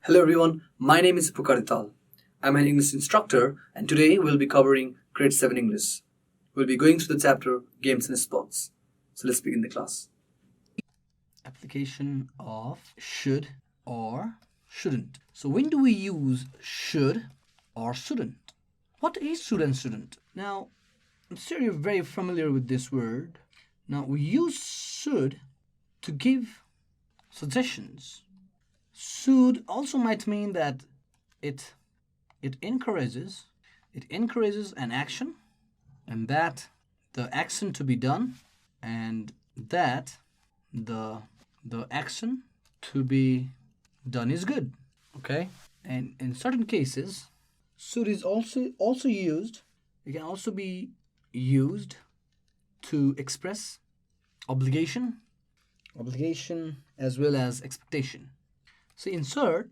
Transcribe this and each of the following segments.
Hello everyone, my name is Pukar Dhital. I'm an English instructor and today we'll be covering Grade 7 English. We'll be going through the chapter Games and Sports. So let's begin the class. Application of should or shouldn't. So when do we use should or shouldn't? What is should and shouldn't? Now, I'm sure you're very familiar with this word. Now, we use should to give suggestions. Should also might mean that it it encourages an action, and that the action to be done, and that the action to be done is good. Okay, and in certain cases should is also used. It can also be used to express obligation as well as expectation. So insert.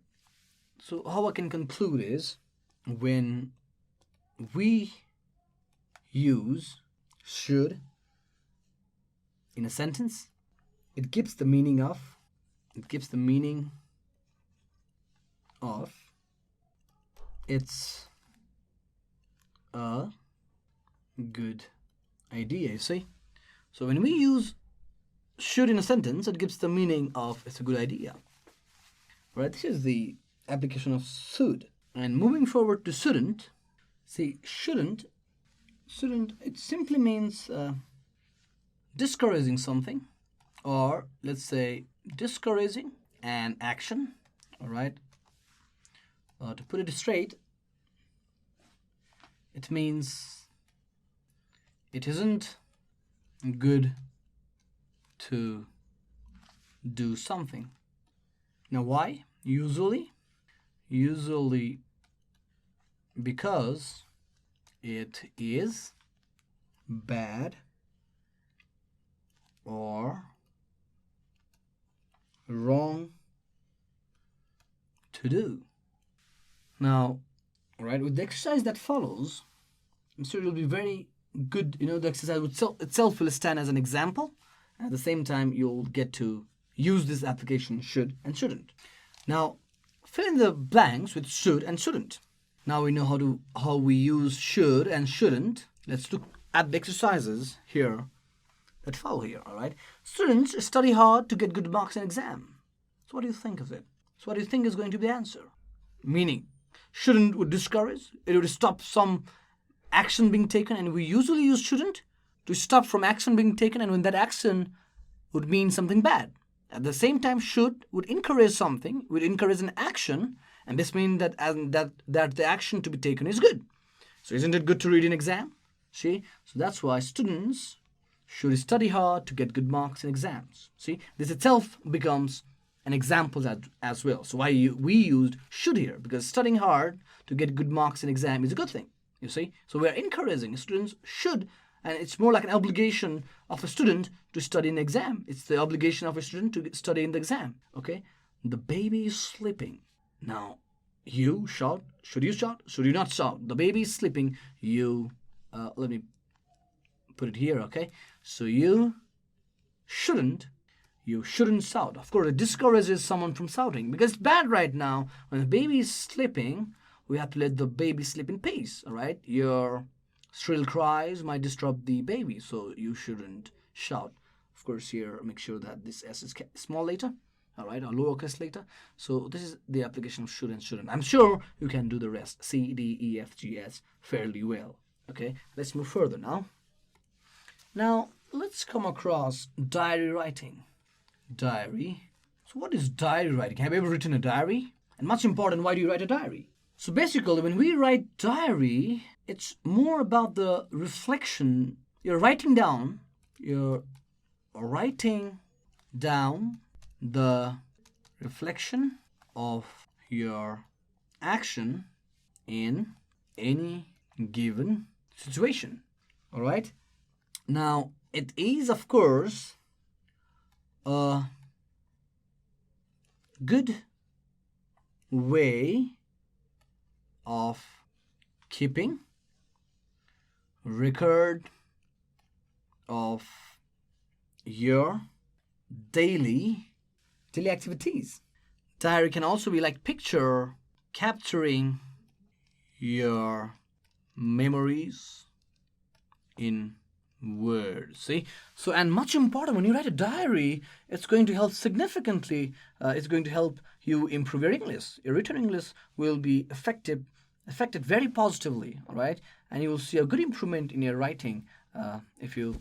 So how I can conclude is when we use should in a sentence, it gives the meaning of it's a good idea, you see. So when we use should in a sentence, it gives the meaning of it's a good idea. Right, this is the application of should. And moving forward to shouldn't, see, shouldn't, it simply means discouraging something, or let's say discouraging an action. All right, to put it straight, it means it isn't good to do something. Now, why? Usually because it is bad or wrong to do. Now, right, with the exercise that follows, I'm sure you'll be very good. The exercise itself will stand as an example. At the same time, you'll get to use this application should and shouldn't. Now, fill in the blanks with should and shouldn't. Now we know how we use should and shouldn't. Let's look at the exercises here that follow here. All right. Students study hard to get good marks in exam. So what do you think of it? So what do you think is going to be the answer? Meaning, shouldn't would discourage. It would stop some action being taken, and we usually use shouldn't to stop from action being taken, and when that action would mean something bad. At the same time, should would encourage something, would encourage an action, and this means that the action to be taken is good. So isn't it good to read in exam? See? So that's why students should study hard to get good marks in exams. See? This itself becomes an example as well. So why we used should here? Because studying hard to get good marks in exam is a good thing. You see? So we're encouraging students should. And it's more like an obligation of a student to study in the exam. It's the obligation of a student to study in the exam. Okay? The baby is sleeping. Now, you shout. Should you shout? Should you not shout? The baby is sleeping. Let me put it here, okay? So you shouldn't shout. Of course, it discourages someone from shouting because it's bad right now. When the baby is sleeping, we have to let the baby sleep in peace, all right? Your shrill cries might disturb the baby, so you shouldn't shout. Of course, here, make sure that this S is small letter, all right, or lowercase letter. So this is the application of should and shouldn't. I'm sure you can do the rest, C, D, E, F, G, S, fairly well. Okay, let's move further now. Now, let's come across diary writing. Diary. So what is diary writing? Have you ever written a diary? And much important, why do you write a diary? So basically, when we write diary, it's more about the reflection. You're writing down the reflection of your action in any given situation. All right? Now, it is, of course, a good way of keeping record of your daily activities. Diary can also be like picture capturing your memories in words. See, so and much important when you write a diary, it's going to help significantly. It's going to help you improve your English. Your written English will be affected very positively. All right, and you will see a good improvement in your writing if you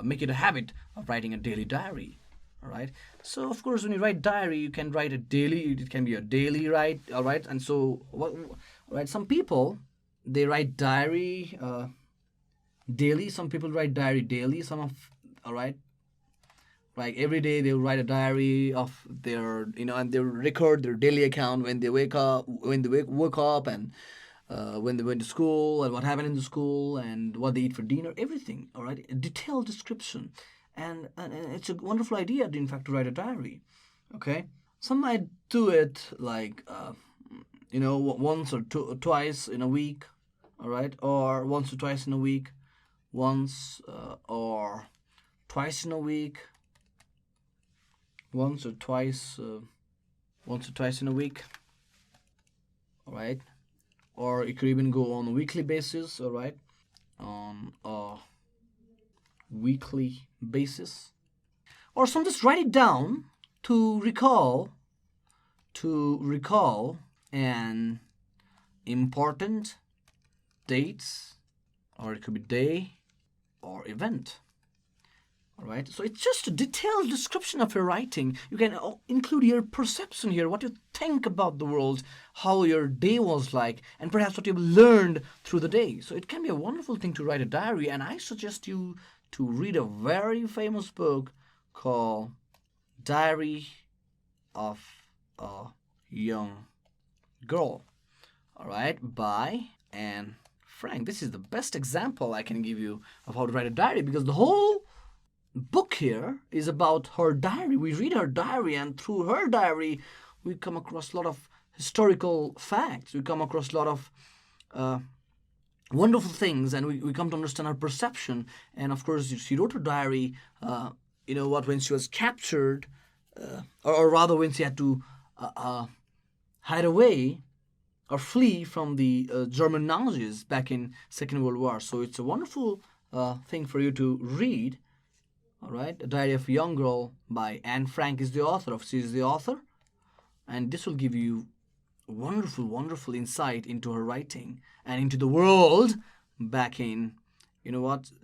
make it a habit of writing a daily diary. All right. So of course, when you write diary, you can write a daily. It can be a daily write. All right. And so, what? All right. Some people they write diary daily. Some people write diary daily. Some of all right. Like every day they'll write a diary of their and they'll record their daily account when they wake up, woke up, and when they went to school and what happened in the school and what they eat for dinner. Everything. All right. A detailed description. And it's a wonderful idea, in fact, to write a diary. Okay, some might do it like once or twice in a week, all right, or once or twice in a week, once or twice in a week, once or twice in a week, all right, or it could even go on a weekly basis, all right, on a weekly basis, or some just write it down to recall an important dates, or it could be day or event. All right, so it's just a detailed description of your writing. You can include your perception here, what you think about the world, how your day was like, and perhaps what you've learned through the day. So it can be a wonderful thing to write a diary, and I suggest you to read a very famous book called Diary of a Young Girl, all right, by Anne Frank. This is the best example I can give you of how to write a diary, because the whole book here is about her diary. We read her diary, and through her diary, we come across a lot of historical facts. We come across a lot of wonderful things, and we come to understand her perception. And of course, she wrote her diary, when she was captured, or rather when she had to hide away or flee from the German Nazis back in Second World War. So it's a wonderful thing for you to read. All right, A Diary of a Young Girl by Anne Frank is the author of. She is the author, and this will give you wonderful, wonderful insight into her writing and into the world back in,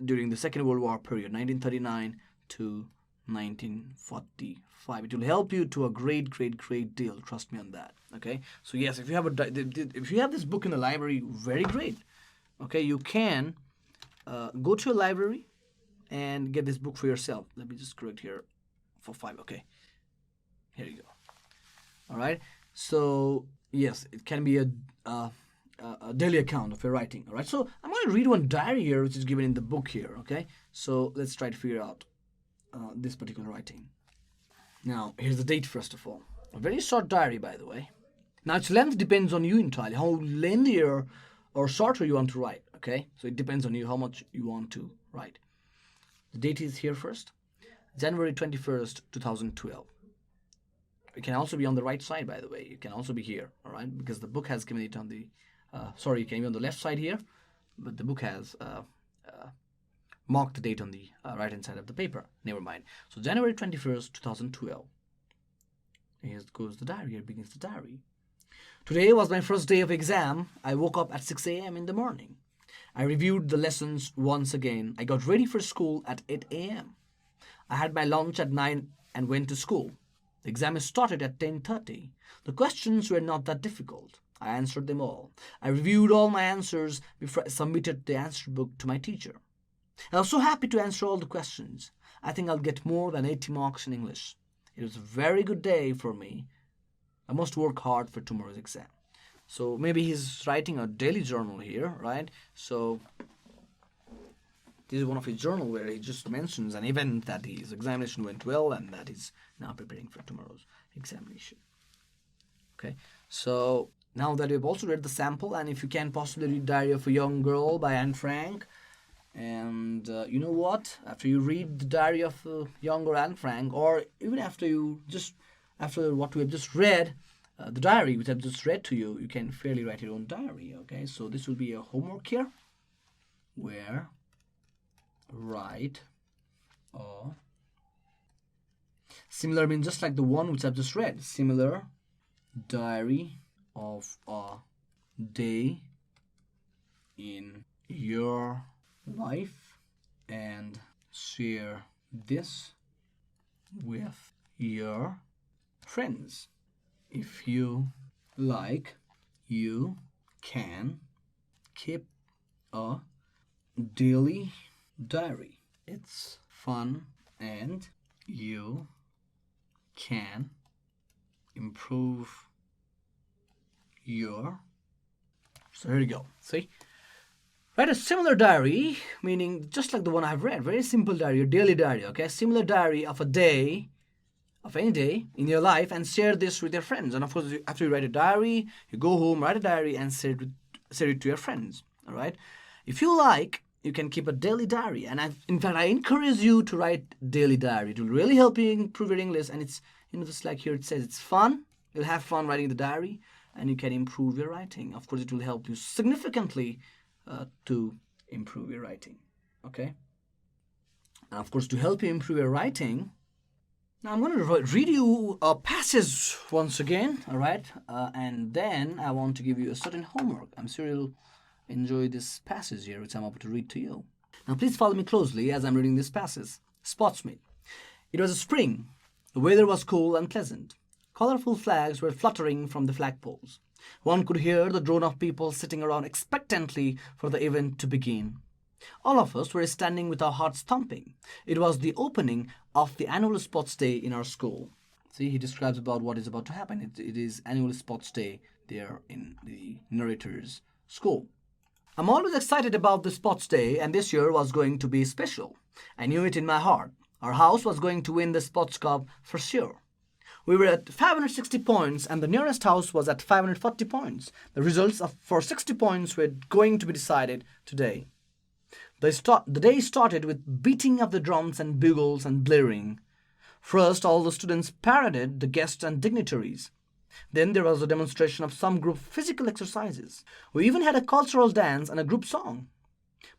during the Second World War period, 1939 to 1945. It will help you to a great, great, great deal. Trust me on that. Okay. So yes, if you have this book in the library, very great. Okay, you can go to a library and get this book for yourself. Let me just correct here for 5. Okay. Here you go. All right. So yes, it can be a daily account of your writing. All right. So I'm going to read one diary here, which is given in the book here. Okay. So let's try to figure out this particular writing. Now, here's the date first of all. A very short diary, by the way. Now, its length depends on you entirely, how lengthier or shorter you want to write. Okay. So it depends on you how much you want to write. The date is here first, January 21st, 2012. It can also be on the right side, by the way. It can also be here, all right? Because the book has given it on the, it can be on the left side here, but the book has marked the date on the right-hand side of the paper. Never mind. So January 21st, 2012. Here goes the diary. Here begins the diary. Today was my first day of exam. I woke up at 6 a.m. in the morning. I reviewed the lessons once again. I got ready for school at 8 a.m. I had my lunch at 9 and went to school. The exam started at 10:30. The questions were not that difficult. I answered them all. I reviewed all my answers before I submitted the answer book to my teacher. I was so happy to answer all the questions. I think I'll get more than 80 marks in English. It was a very good day for me. I must work hard for tomorrow's exam. So maybe he's writing a daily journal here, right? So this is one of his journal where he just mentions an event that his examination went well and that he's now preparing for tomorrow's examination. Okay, so now that we've also read the sample, and if you can possibly read Diary of a Young Girl by Anne Frank, and you know what? After you read the Diary of a Young Girl Anne Frank, or even after you just after what we have just read, the diary which I've just read to you, you can fairly write your own diary. Okay, so this will be a homework here, where write a similar means just like the one which I've just read. Similar diary of a day in your life and share this with your friends. If you like, you can keep a daily diary. It's fun and you can improve your. So here you go. See? Write a similar diary, meaning just like the one I've read. Very simple diary, your daily diary, okay? Similar diary of a day, of any day in your life, and share this with your friends. And of course, after you write a diary, you go home, write a diary, and share it to your friends, all right? If you like, you can keep a daily diary. And in fact, I encourage you to write daily diary. It will really help you improve your English. And it's, just like here it says, it's fun. You'll have fun writing the diary, and you can improve your writing. Of course, it will help you significantly to improve your writing, okay? And of course, to help you improve your writing, now I'm going to read you a passage once again, all right? And then I want to give you a certain homework. I'm sure you'll enjoy this passage here, which I'm about to read to you. Now, please follow me closely as I'm reading this passage. Sportsmeet. It was a spring. The weather was cool and pleasant. Colorful flags were fluttering from the flagpoles. One could hear the drone of people sitting around expectantly for the event to begin. All of us were standing with our hearts thumping. It was the opening of the annual sports day in our school. See, he describes about what is about to happen. It is annual sports day there in the narrator's school. I'm always excited about the sports day, and this year was going to be special. I knew it in my heart. Our house was going to win the sports cup for sure. We were at 560 points and the nearest house was at 540 points. The results for 60 points were going to be decided today. The day started with beating of the drums and bugles and blaring. First, all the students paraded the guests and dignitaries. Then there was a demonstration of some group physical exercises. We even had a cultural dance and a group song.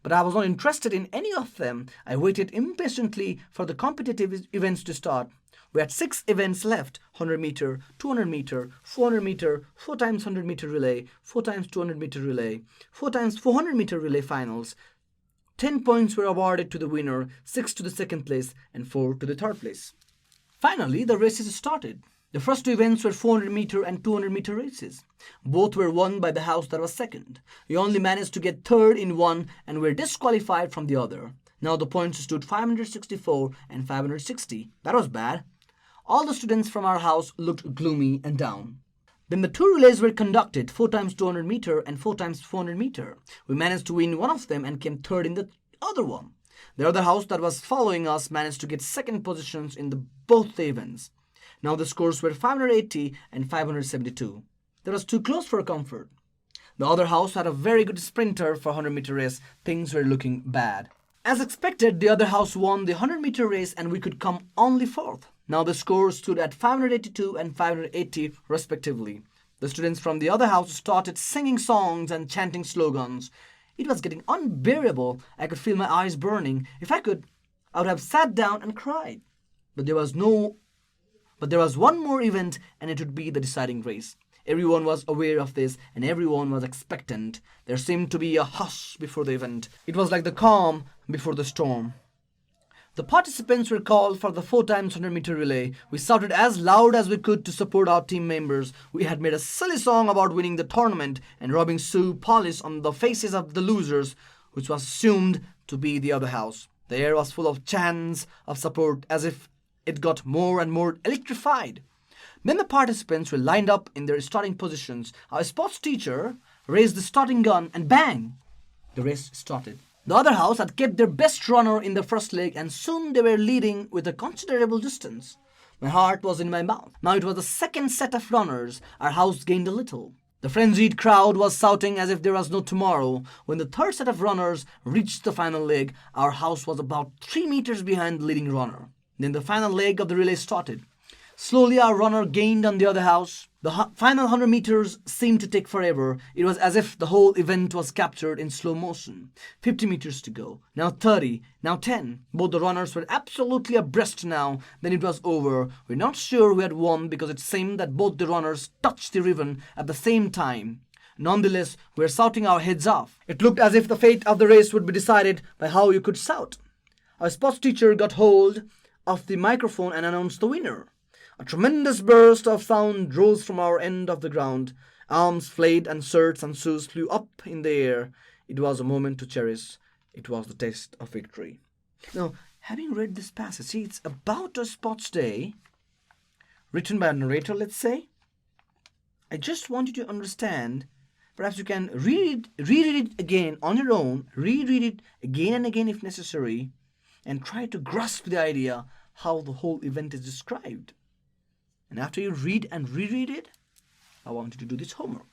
But I was not interested in any of them. I waited impatiently for the competitive events to start. We had 6 events left: 100 meter, 200 meter, 400 meter, 4 times 100 meter relay, 4 times 200 meter relay, 4 times 400 meter relay finals. 10 points were awarded to the winner, 6 to the second place, and 4 to the third place. Finally, the races started. The first 2 events were 400 meter and 200 meter races. Both were won by the house that was second. We only managed to get third in one and were disqualified from the other. Now the points stood 564 and 560. That was bad. All the students from our house looked gloomy and down. Then the 2 relays were conducted, 4 times 200 meter and 4 times 400 meter. We managed to win one of them and came third in the other one. The other house that was following us managed to get second positions in both the events. Now the scores were 580 and 572. That was too close for comfort. The other house had a very good sprinter for 100 meter race. Things were looking bad. As expected, the other house won the 100 meter race and we could come only fourth. Now the scores stood at 582 and 580 respectively. The students from the other house started singing songs and chanting slogans. It was getting unbearable. I could feel my eyes burning. If I could, I would have sat down and cried. But there was one more event and it would be the deciding race. Everyone was aware of this and everyone was expectant. There seemed to be a hush before the event. It was like the calm before the storm. The participants were called for the 4 times 100 meter relay. We shouted as loud as we could to support our team members. We had made a silly song about winning the tournament and rubbing shoe polish on the faces of the losers, which was assumed to be the other house. The air was full of chants of support as if it got more and more electrified. Then the participants were lined up in their starting positions. Our sports teacher raised the starting gun and bang! The race started. The other house had kept their best runner in the first leg and soon they were leading with a considerable distance. My heart was in my mouth. Now it was the second set of runners. Our house gained a little. The frenzied crowd was shouting as if there was no tomorrow. When the third set of runners reached the final leg, our house was about 3 meters behind the leading runner. Then the final leg of the relay started. Slowly our runner gained on the other house. The final 100 meters seemed to take forever. It was as if the whole event was captured in slow motion. 50 meters to go. Now 30. Now 10. Both the runners were absolutely abreast now. Then it was over. We're not sure who had won because it seemed that both the runners touched the ribbon at the same time. Nonetheless, we were shouting our heads off. It looked as if the fate of the race would be decided by how you could shout. Our sports teacher got hold of the microphone and announced the winner. A tremendous burst of sound rose from our end of the ground. Arms flayed and shirts and shoes flew up in the air. It was a moment to cherish. It was the taste of victory. Now, having read this passage, see, it's about a sports day, written by a narrator, let's say. I just want you to understand. Perhaps you can reread it again on your own, reread it again and again if necessary, and try to grasp the idea how the whole event is described. And after you read and reread it, I want you to do this homework.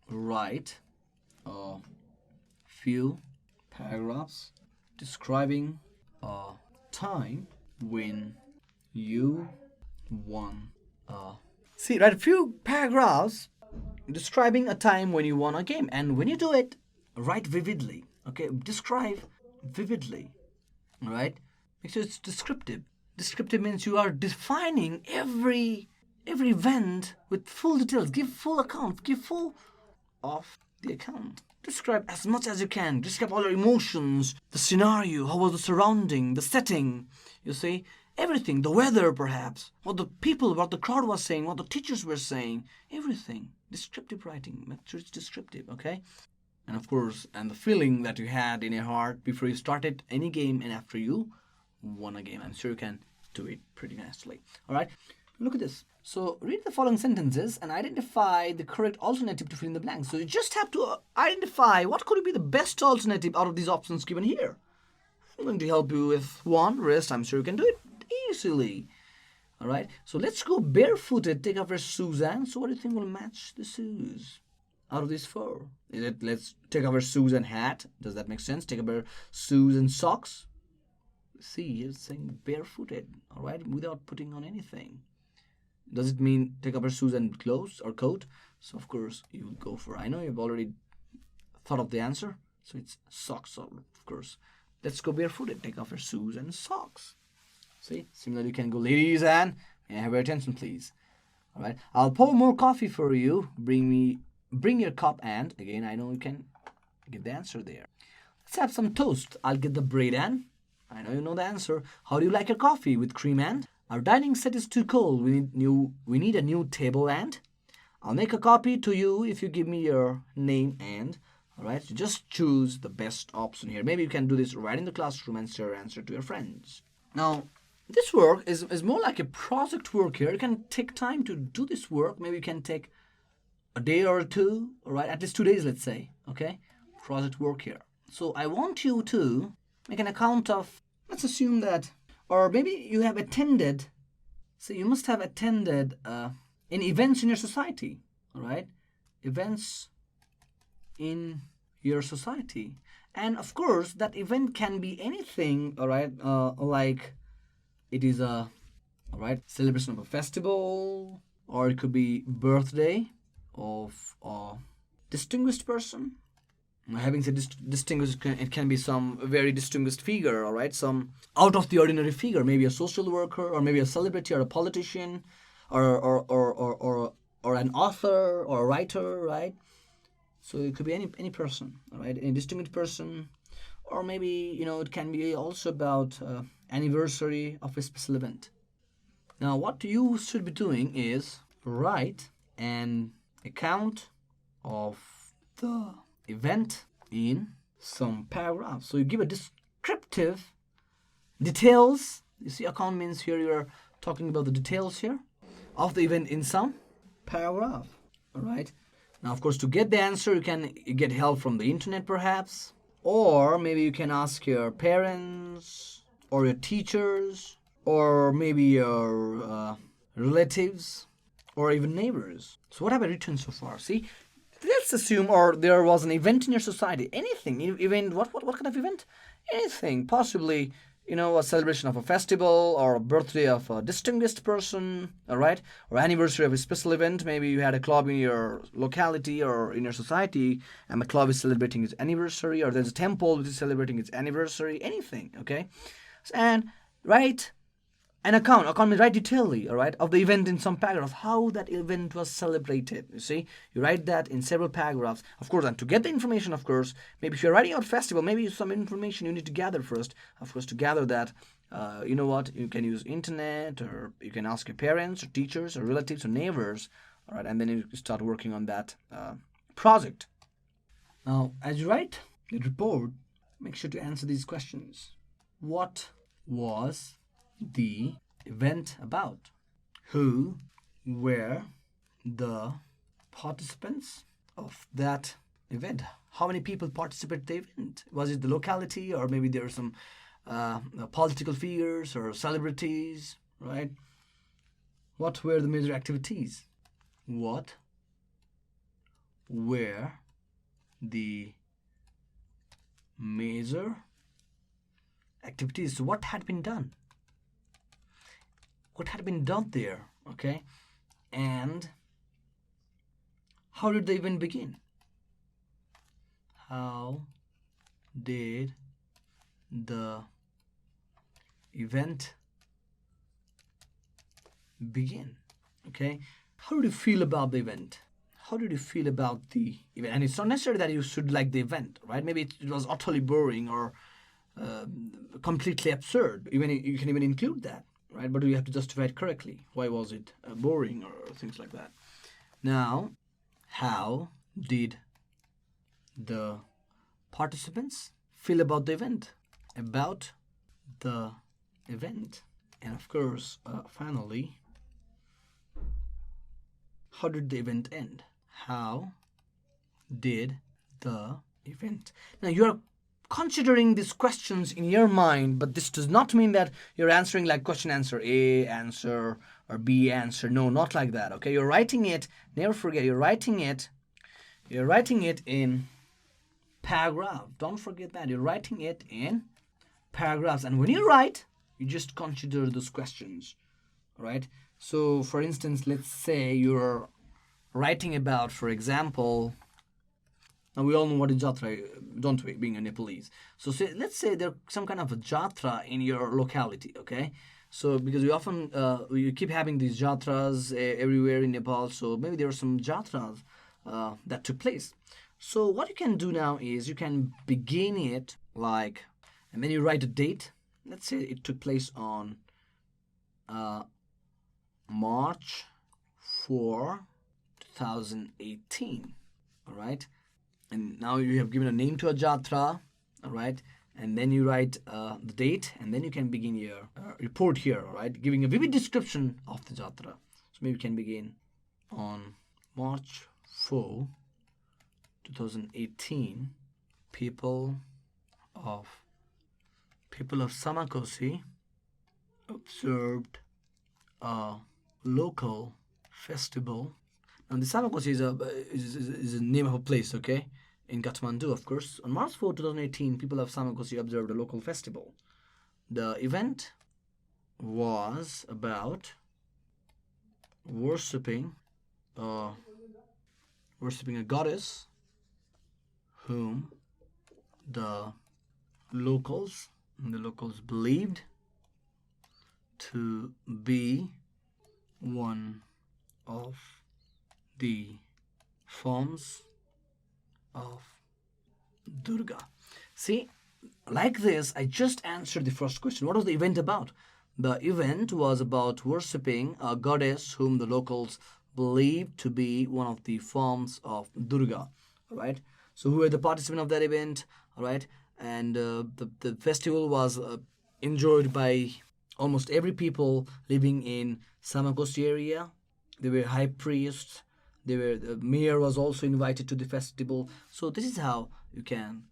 Write a few paragraphs describing a time when you won a... See, write a few paragraphs describing a time when you won a game. And when you do it, write vividly. Okay, describe vividly. All right? Make sure it's descriptive. Descriptive means you are defining every event with full details. Give full account. Give full of the account. Describe as much as you can. Describe all your emotions, the scenario, how was the surrounding, the setting. You see, everything, the weather perhaps, what the people, what the crowd was saying, what the teachers were saying, everything. Descriptive writing. Make sure it's descriptive, okay? And of course, and the feeling that you had in your heart before you started any game and after you won a game. I'm sure you can do it pretty nicely. All right, look at this. So read the following sentences and identify the correct alternative to fill in the blanks. So you just have to identify what could be the best alternative out of these options given here. I'm going to help you with one. Rest, I'm sure you can do it easily. All right, so let's go barefooted. Take off your shoes. And so what do you think will match the shoes out of these four? Is it, let's take off our shoes and hat. Does that make sense? Take off our shoes and socks. See, it's saying barefooted, all right, without putting on anything. Does it mean take off your shoes and clothes or coat? So, of course, you would go for, I know you've already thought of the answer, so it's socks, of course. Let's go barefooted. Take off your shoes and socks. See, similarly, you can go, ladies, and may I have your attention, please? All right, I'll pour more coffee for you. Bring your cup, and again, I know you can get the answer there. Let's have some toast. I'll get the bread, and I know you know the answer. How do you like your coffee? With cream, and our dining set is too cold. We need a new table, and I'll make a copy to you if you give me your name, and all right, so just choose the best option here. Maybe you can do this right in the classroom and share your answer to your friends. Now, this work is more like a project work here. You can take time to do this work. Maybe you can take a day or two, all right, at least 2 days, let's say, okay? Project work here. So I want you to make an account of, let's assume that, or maybe you have attended, so you must have attended in events in your society, all right? Events in your society. And of course, that event can be anything, all right, like it is a, all right, celebration of a festival, or it could be birthday of a distinguished person. Having said distinguished, it can be some very distinguished figure, all right? Some out of the ordinary figure, maybe a social worker, or maybe a celebrity, or a politician, or an author, or a writer, right? So it could be any person, all right? Any distinguished person, or maybe, it can be also about anniversary of a special event. Now, what you should be doing is write an account of the event in some paragraphs. So you give a descriptive details. You see, account means here you are talking about the details here of the event in some paragraph. All right. Now, of course, to get the answer, you can get help from the internet, perhaps, or maybe you can ask your parents or your teachers, or maybe your relatives, or even neighbors. So what have I written so far? See, let's assume, or there was an event in your society. Anything, event. What kind of event? Anything. Possibly a celebration of a festival or a birthday of a distinguished person, all right, or anniversary of a special event. Maybe you had a club in your locality or in your society, and the club is celebrating its anniversary, or there's a temple which is celebrating its anniversary, anything, okay? And write an account means write detailedly, all right, of the event in some paragraph, how that event was celebrated. You see, you write that in several paragraphs, of course. And to get the information, of course, maybe if you're writing out festival, maybe some information you need to gather first. Of course, to gather that, you know what, you can use internet, or you can ask your parents or teachers or relatives or neighbors, all right, and then you start working on that project. Now, as you write the report, make sure to answer these questions. What was the event about? Who were the participants of that event? How many people participated in the event? Was it the locality, or maybe there were some political figures or celebrities, right? What were the major activities? What were the major activities? So what had been done? What had been done there, okay? And how did the event begin? How did the event begin? Okay? How did you feel about the event? How did you feel about the event? And it's not necessary that you should like the event, right? Maybe it was utterly boring or completely absurd. Even you can even include that, right? But you have to justify it correctly. Why was it boring or things like that? Now, how did the participants feel about the event? About the event. And of course, finally, how did the event end? How did the event? Now, you're considering these questions in your mind, but this does not mean that you're answering like question answer A answer or B answer. No, not like that. Okay, you're writing it. Never forget, you're writing it in paragraph. Don't forget that you're writing it in paragraphs. And when you write, you just consider those questions. All right. So, for instance, let's say you're writing about, for example. Now, we all know what is jatra, don't we, being a Nepalese. So let's say there's some kind of a jatra in your locality, okay? So because we often, we keep having these jatras everywhere in Nepal, so maybe there are some jatras that took place. So what you can do now is you can begin it like, and then you write a date. Let's say it took place on March 4, 2018, all right? And now you have given a name to a jatra, all right? And then you write the date, and then you can begin your report here, all right? Giving a vivid description of the jatra. So maybe you can begin on March 4, 2018. People of Samakosi observed a local festival. Now, the Samakosi is a name of a place, okay? In Kathmandu, of course. On March 4, 2018, people of Samakosi observed a local festival. The event was about worshipping a goddess whom the locals believed to be one of the forms of Durga. See, like this, I just answered the first question. What was the event about? The event was about worshipping a goddess whom the locals believed to be one of the forms of Durga. All right. So who were the participants of that event? All right. And the festival was enjoyed by almost every people living in Samakosi area. There were high priests. The mayor was also invited to the festival. So this is how you can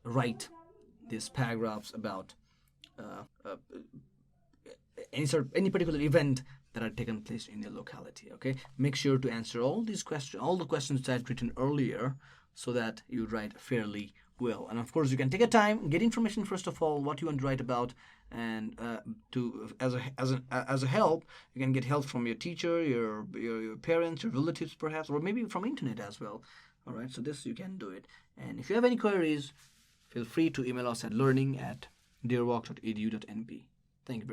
write these paragraphs about any particular event that had taken place in your locality. Okay, make sure to answer all these questions, all the questions that I've written earlier, so that you write fairly will. And of course, you can take a time, get information first of all, what you want to write about, and as a help, you can get help from your teacher, your parents, your relatives perhaps, or maybe from internet as well. All right, so this you can do it. And if you have any queries, feel free to email us at learning@deerwalk.edu.np. Thank you.